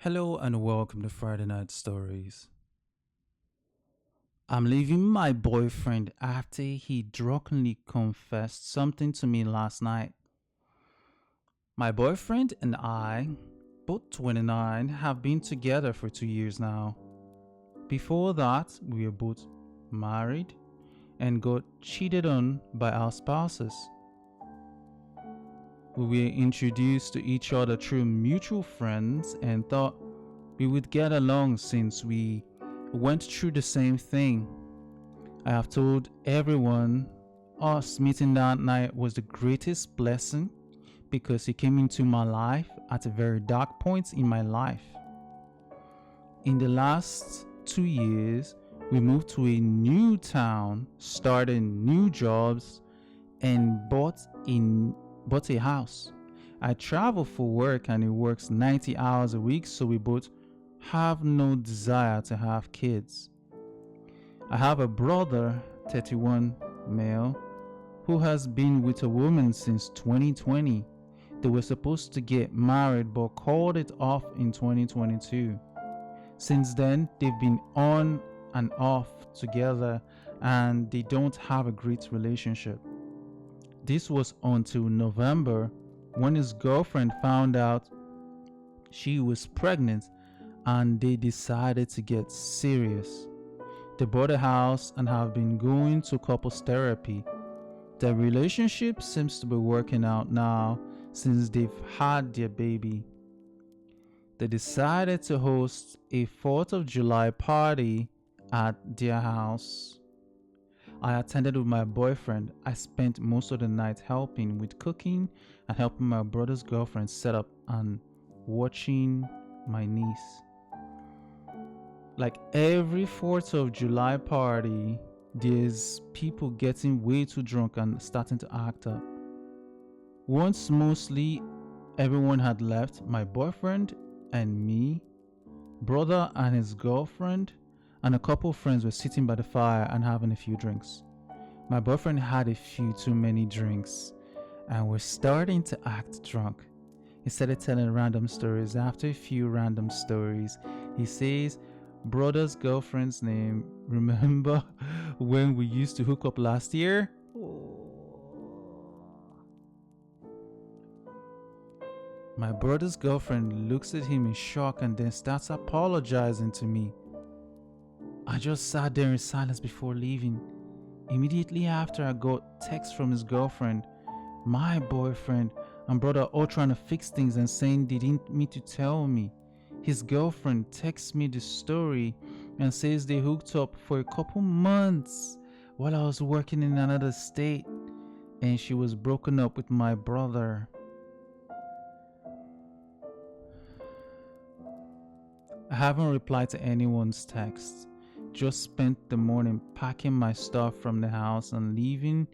Hello and welcome to Friday Night Stories. I'm leaving my boyfriend after he drunkenly confessed something to me last night. My boyfriend and I, both 29, have been together for 2 years now. Before that, we were both married and got cheated on by our spouses. We were introduced to each other through mutual friends and thought we would get along since we went through the same thing. I have told everyone us meeting that night was the greatest blessing because he came into my life at a very dark point in my life. In the last 2 years, we moved to a new town, started new jobs, and bought a house. I travel for work and he works 90 hours a week, so we both have no desire to have kids. I have a brother, 31 male, who has been with a woman since 2020. They were supposed to get married but called it off in 2022. Since then, they've been on and off together and they don't have a great relationship. This was until November when his girlfriend found out she was pregnant and they decided to get serious. They bought a house and have been going to couples therapy. Their relationship seems to be working out now since they've had their baby. They decided to host a 4th of July party at their house. I attended with my boyfriend. I spent most of the night helping with cooking and helping my brother's girlfriend set up and watching my niece. Like every 4th of July party, there's people getting way too drunk and starting to act up. Once mostly everyone had left, my boyfriend and me, brother and his girlfriend, and a couple friends were sitting by the fire and having a few drinks. My boyfriend had a few too many drinks and was starting to act drunk. He started telling random stories. After a few random stories, he says, brother's girlfriend's name. Remember when we used to hook up last year? My brother's girlfriend looks at him in shock and then starts apologizing to me. I just sat there in silence before leaving. Immediately after, I got text from his girlfriend, my boyfriend, and brother all trying to fix things and saying they didn't mean to tell me. His girlfriend texts me the story and says they hooked up for a couple months while I was working in another state and she was broken up with my brother. I haven't replied to anyone's text. Just spent the morning packing my stuff from the house and leaving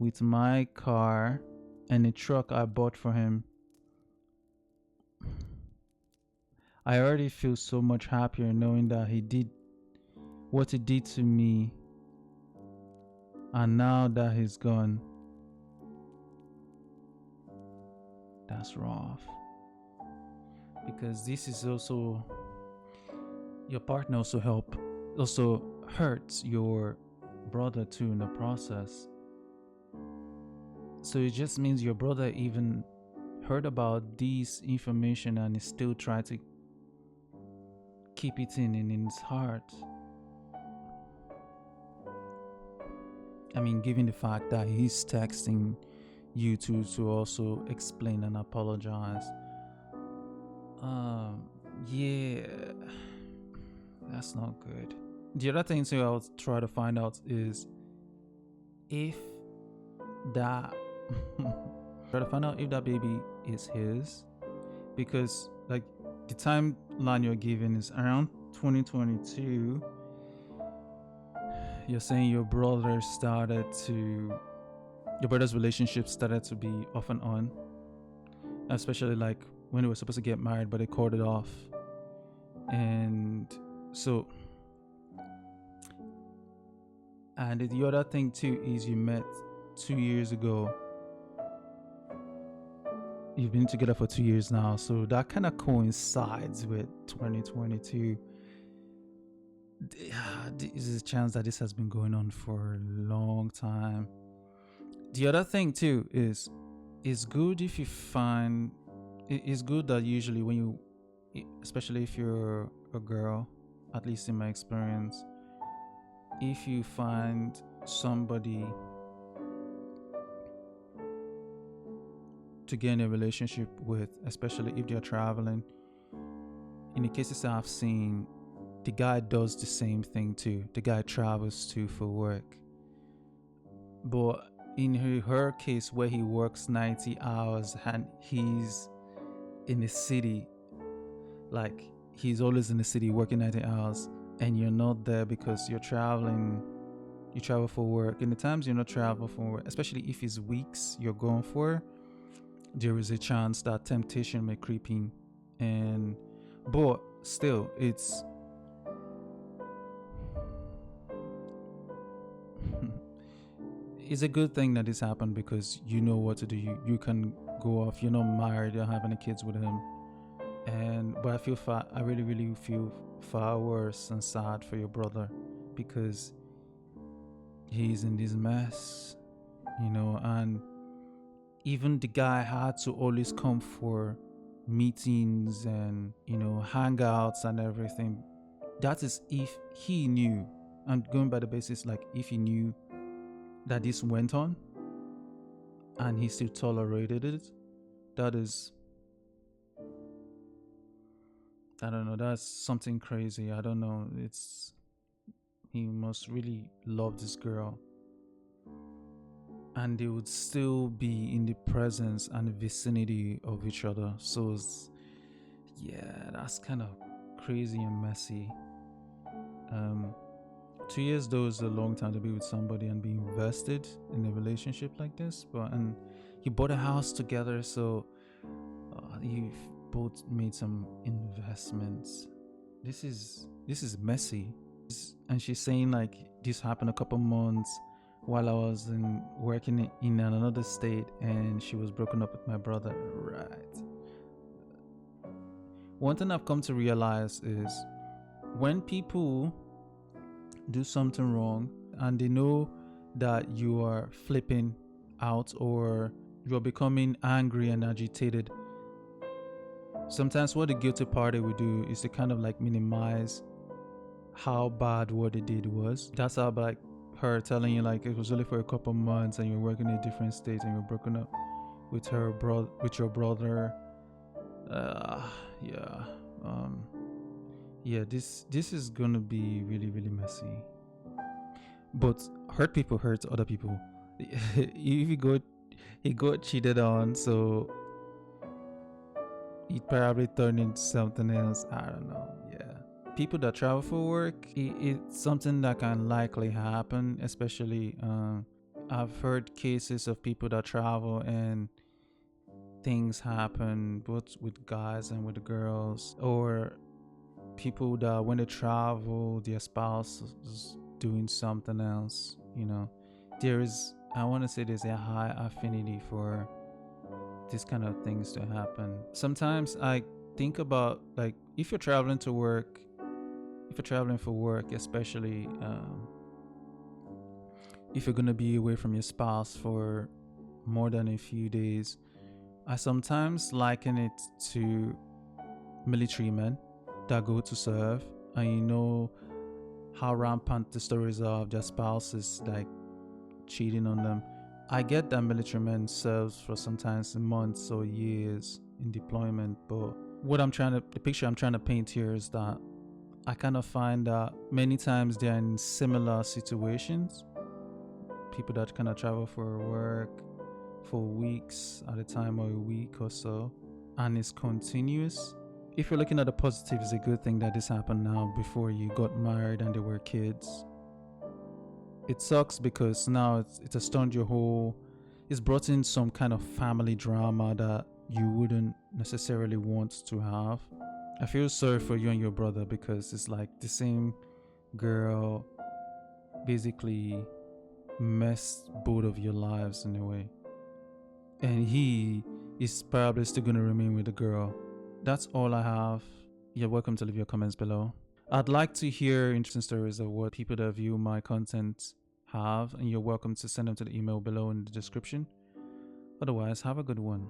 with my car and a truck I bought for him. I already feel so much happier knowing that he did what he did to me, and now that he's gone, that's rough. Because this is also your partner also hurts your brother too in the process. So it just means your brother even heard about this information and is still trying to keep it in his heart. I mean, given the fact that he's texting you to also explain and apologize. Yeah, that's not good. The other thing too I'll try to find out is if that try to find out if that baby is his, because like the timeline you're given is around 2022. You're saying your brother's relationship started to be off and on, especially like when they were supposed to get married but they called it off. And so, and the other thing too is you met 2 years ago. you've been together for 2 years now, so that kind of coincides with 2022. There's a chance that this has been going on for a long time. The other thing too is it's good if you find it's good that usually when you, especially if you're a girl, at least in my experience, if you find somebody to get in a relationship with, especially if they're traveling, in the cases I've seen, the guy does the same thing too. The guy travels too for work. But in her case, where he works 90 hours and he's in the city, like he's always in the city working 90 hours, and you're not there because you're traveling. You travel for work. In the times you're not traveling for work, especially if it's weeks you're going for, there is a chance that temptation may creep in. But still, it's it's a good thing that this happened because you know what to do. You can go off. You're not married. You don't have any kids with him. But I really feel far worse and sad for your brother because he's in this mess, and even the guy had to always come for meetings and hangouts and everything. That is if he knew, and going by the basis, like if he knew that this went on and he still tolerated it, that is, I don't know, that's something crazy. I don't know. He must really love this girl, and they would still be in the presence and vicinity of each other. So yeah, that's kind of crazy and messy. 2 years though is a long time to be with somebody and be invested in a relationship like this. And you bought a house together, so you've both made some investments. This is messy. And she's saying like this happened a couple months while I was working in another state, and she was broken up with my brother. Right. One thing I've come to realize is when people do something wrong and they know that you are flipping out or you're becoming angry and agitated, sometimes what the guilty party will do is to kind of like minimize how bad what they did was. That's how, like, her telling you like it was only for a couple months and you're working in a different state and you're broken up with your brother. This is gonna be really, really messy. But hurt people hurt other people. If he got cheated on, so he probably turned into something else. I don't know. Yeah, people that travel for work, it's something that can likely happen. Especially, I've heard cases of people that travel and things happen both with guys and with the girls, or people that when they travel their spouse is doing something else. I want to say there's a high affinity for these kind of things to happen. Sometimes I think about, like, if you're traveling for work, especially if you're going to be away from your spouse for more than a few days, I sometimes liken it to military men that go to serve, and you know how rampant the stories are of their spouses like cheating on them. I get that military men serves for sometimes months or years in deployment, but the picture I'm trying to paint here is that I kind of find that many times they're in similar situations. People that kind of travel for work for weeks at a time or a week or so, and it's continuous. If you're looking at the positive, it's a good thing that this happened now before you got married and there were kids. It sucks because now it's it's brought in some kind of family drama that you wouldn't necessarily want to have. I feel sorry for you and your brother because it's like the same girl basically messed both of your lives in a way. And he is probably still going to remain with the girl. That's all I have. You're welcome to leave your comments below. I'd like to hear interesting stories of what people that view my content have, and you're welcome to send them to the email below in the description. Otherwise, have a good one.